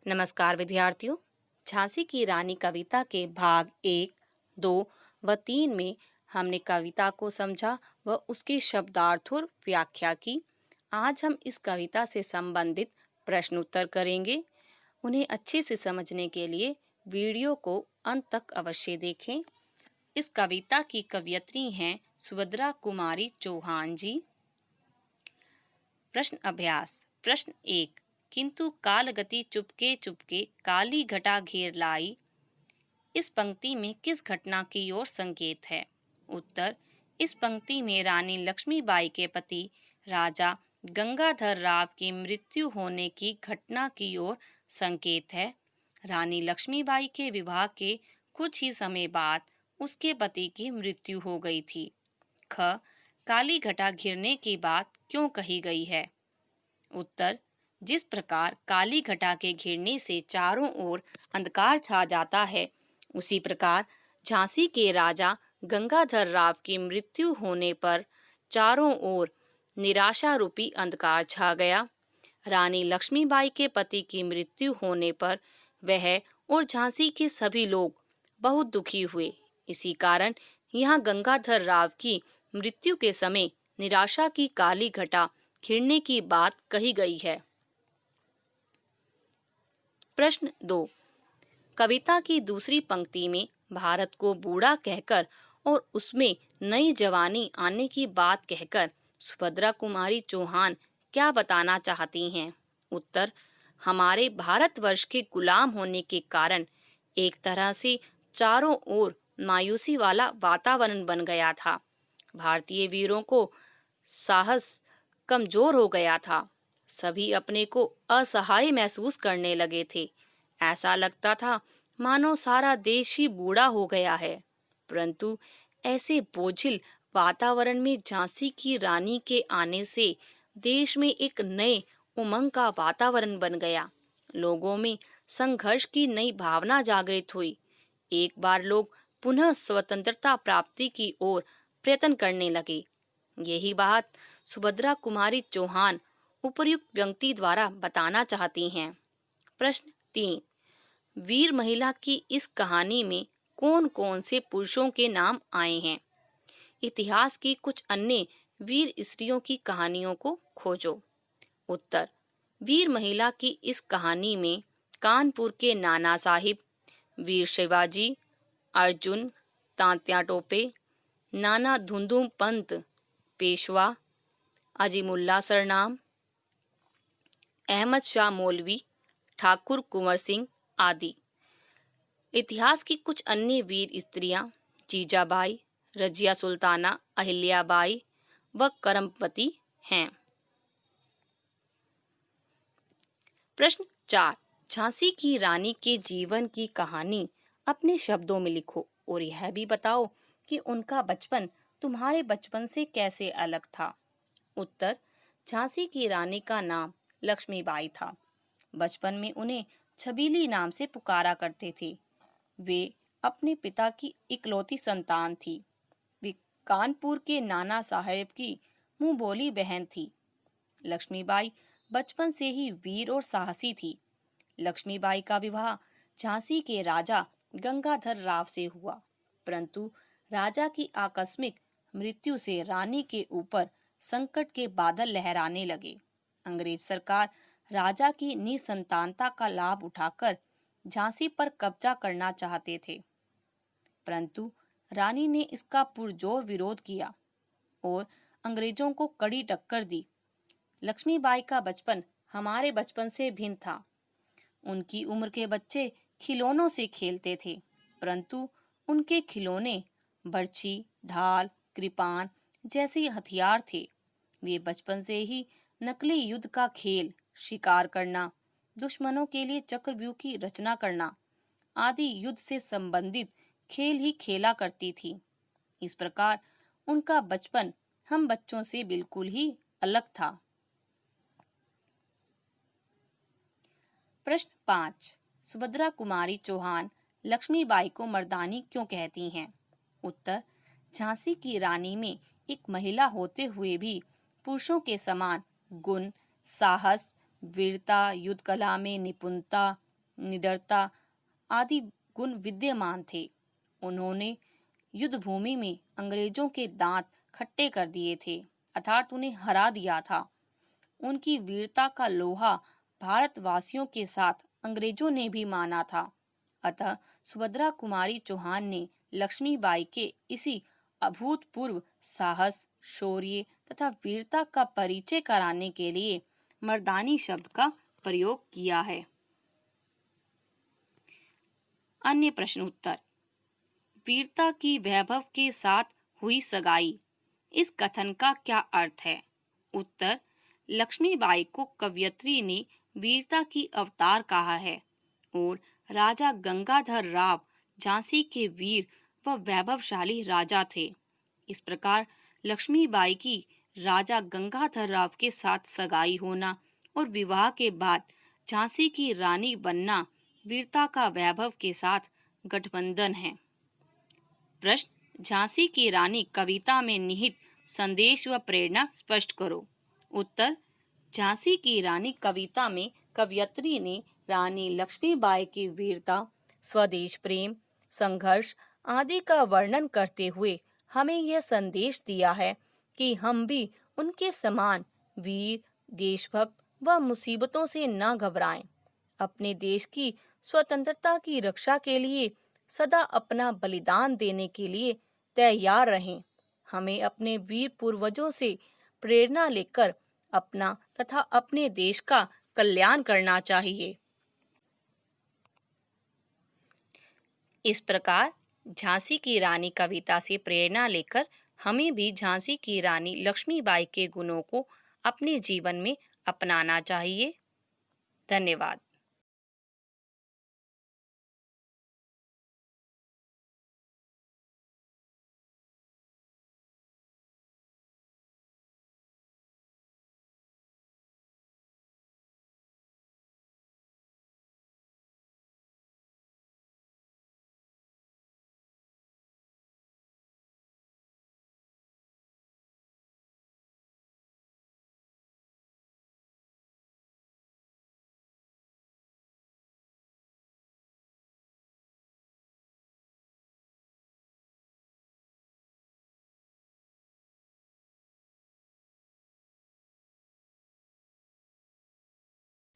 नमस्कार विद्यार्थियों। झांसी की रानी कविता के भाग 1, 2 व 3 में हमने कविता को समझा व उसके शब्दार्थ और व्याख्या की। आज हम इस कविता से संबंधित प्रश्न उत्तर करेंगे। उन्हें अच्छे से समझने के लिए वीडियो को अंत तक अवश्य देखें। इस कविता की कवयित्री हैं सुभद्रा कुमारी चौहान जी। प्रश्न अभ्यास। प्रश्न 1। किंतु कालगति चुपके चुपके काली घटा घेर लाई। इस पंक्ति में किस घटना की ओर संकेत है? उत्तर। इस पंक्ति में रानी लक्ष्मीबाई के पति राजा गंगाधर राव की मृत्यु होने की घटना की ओर संकेत है। रानी लक्ष्मीबाई के विवाह के कुछ ही समय बाद उसके पति की मृत्यु हो गई थी। ख। काली घटा घिरने की बात क्यों कही गई है? उत्तर। जिस प्रकार काली घटा के घिरने से चारों ओर अंधकार छा जाता है, उसी प्रकार झांसी के राजा गंगाधर राव की मृत्यु होने पर चारों ओर निराशा रूपी अंधकार छा गया। रानी लक्ष्मीबाई के पति की मृत्यु होने पर वह और झांसी के सभी लोग बहुत दुखी हुए। इसी कारण यहाँ गंगाधर राव की मृत्यु के समय निराशा की काली घटा घिरने की बात कही गई है। प्रश्न 2। कविता की दूसरी पंक्ति में भारत को बूढ़ा कहकर और उसमें नई जवानी आने की बात कहकर सुभद्रा कुमारी चौहान क्या बताना चाहती हैं? उत्तर। हमारे भारतवर्ष के गुलाम होने के कारण एक तरह से चारों ओर मायूसी वाला वातावरण बन गया था। भारतीय वीरों को साहस कमजोर हो गया था। सभी अपने को असहाय महसूस करने लगे थे। ऐसा लगता था मानो सारा देश ही बूढ़ा हो गया है। परंतु ऐसे बोझिल वातावरण में झांसी की रानी के आने से देश में एक नए उमंग का वातावरण बन गया। लोगों में संघर्ष की नई भावना जागृत हुई। एक बार लोग पुनः स्वतंत्रता प्राप्ति की ओर प्रयत्न करने लगे। यही बात सुभद्रा कुमारी चौहान उपर्युक्त व्यक्ति द्वारा बताना चाहती हैं। प्रश्न 3। वीर महिला की इस कहानी में कौन कौन से पुरुषों के नाम आए हैं? इतिहास की कुछ अन्य वीर स्त्रियों की कहानियों को खोजो। उत्तर। वीर महिला की इस कहानी में कानपुर के नाना साहिब, वीर शिवाजी, अर्जुन, तांत्या टोपे, नाना धुंधुम पंत, पेशवा, अजीमुल्ला सरनाम, अहमद शाह मौलवी, ठाकुर कुंवर सिंह आदि। इतिहास की कुछ अन्य वीर स्त्रियां जीजाबाई, रजिया सुल्ताना, अहिल्याबाई व करमवती हैं। प्रश्न 4। झांसी की रानी के जीवन की कहानी अपने शब्दों में लिखो और यह भी बताओ कि उनका बचपन तुम्हारे बचपन से कैसे अलग था। उत्तर। झांसी की रानी का नाम लक्ष्मीबाई था। बचपन में उन्हें छबीली नाम से पुकारा करते थे। वे अपने पिता की इकलौती संतान थी। वे कानपुर के नाना साहेब की मुंह बोली बहन थी। लक्ष्मीबाई बचपन से ही वीर और साहसी थी। लक्ष्मीबाई का विवाह झांसी के राजा गंगाधर राव से हुआ, परंतु राजा की आकस्मिक मृत्यु से रानी के ऊपर संकट के बादल लहराने लगे। अंग्रेज सरकार राजा की निसंतानता का लाभ उठाकर झांसी पर कब्जा करना चाहते थे, परंतु रानी ने इसका पुरजोर विरोध किया और अंग्रेजों को कड़ी टक्कर दी। लक्ष्मीबाई का बचपन हमारे बचपन से भिन्न था। उनकी उम्र के बच्चे खिलौनों से खेलते थे, परंतु उनके खिलौने बर्छी, ढाल, कृपान जैसे हथियार थे। वे बचपन से ही नकली युद्ध का खेल, शिकार करना, दुश्मनों के लिए चक्रव्यूह की रचना करना आदि युद्ध से संबंधित खेल ही खेला करती थी। इस प्रकार उनका बचपन हम बच्चों से बिल्कुल ही अलग था। प्रश्न 5। सुभद्रा कुमारी चौहान लक्ष्मीबाई को मर्दानी क्यों कहती हैं? उत्तर। झांसी की रानी में एक महिला होते हुए भी पुरुषों के समान गुण, साहस, वीरता, युद्ध कला में निपुणता, निडरता आदि गुण विद्यमान थे। उन्होंने युद्ध भूमि में अंग्रेजों के दांत खट्टे कर दिए थे, अर्थात उन्हें हरा दिया था। उनकी वीरता का लोहा भारतवासियों के साथ अंग्रेजों ने भी माना था। अतः सुभद्रा कुमारी चौहान ने लक्ष्मीबाई के इसी अभूतपूर्व साहस, शौर्य तथा वीरता का परिचय कराने के लिए मर्दानी शब्द का प्रयोग किया है। अन्य प्रश्न उत्तर। वीरता की वैभव के साथ हुई सगाई, इस कथन का क्या अर्थ है? उत्तर। लक्ष्मीबाई को कवयित्री ने वीरता की अवतार कहा है और राजा गंगाधर राव झांसी के वीर व वैभवशाली राजा थे। इस प्रकार लक्ष्मीबाई की राजा गंगाधर राव के साथ सगाई होना और विवाह के बाद झांसी की रानी बनना वीरता का वैभव के साथ गठबंधन है। प्रश्न। झांसी की रानी कविता में निहित संदेश व प्रेरणा स्पष्ट करो। उत्तर। झांसी की रानी कविता में कवयित्री ने रानी लक्ष्मीबाई की वीरता, स्वदेश प्रेम, संघर्ष आदि का वर्णन करते हुए हमें यह संदेश दिया है कि हम भी उनके समान वीर, देशभक्त व मुसीबतों से न घबराएं। अपने देश की स्वतंत्रता की रक्षा के लिए सदा अपना बलिदान देने के लिए तैयार रहें। हमें अपने वीर पूर्वजों से प्रेरणा लेकर अपना तथा अपने देश का कल्याण करना चाहिए। इस प्रकार झांसी की रानी कविता से प्रेरणा लेकर हमें भी झांसी की रानी लक्ष्मीबाई के गुणों को अपने जीवन में अपनाना चाहिए। धन्यवाद।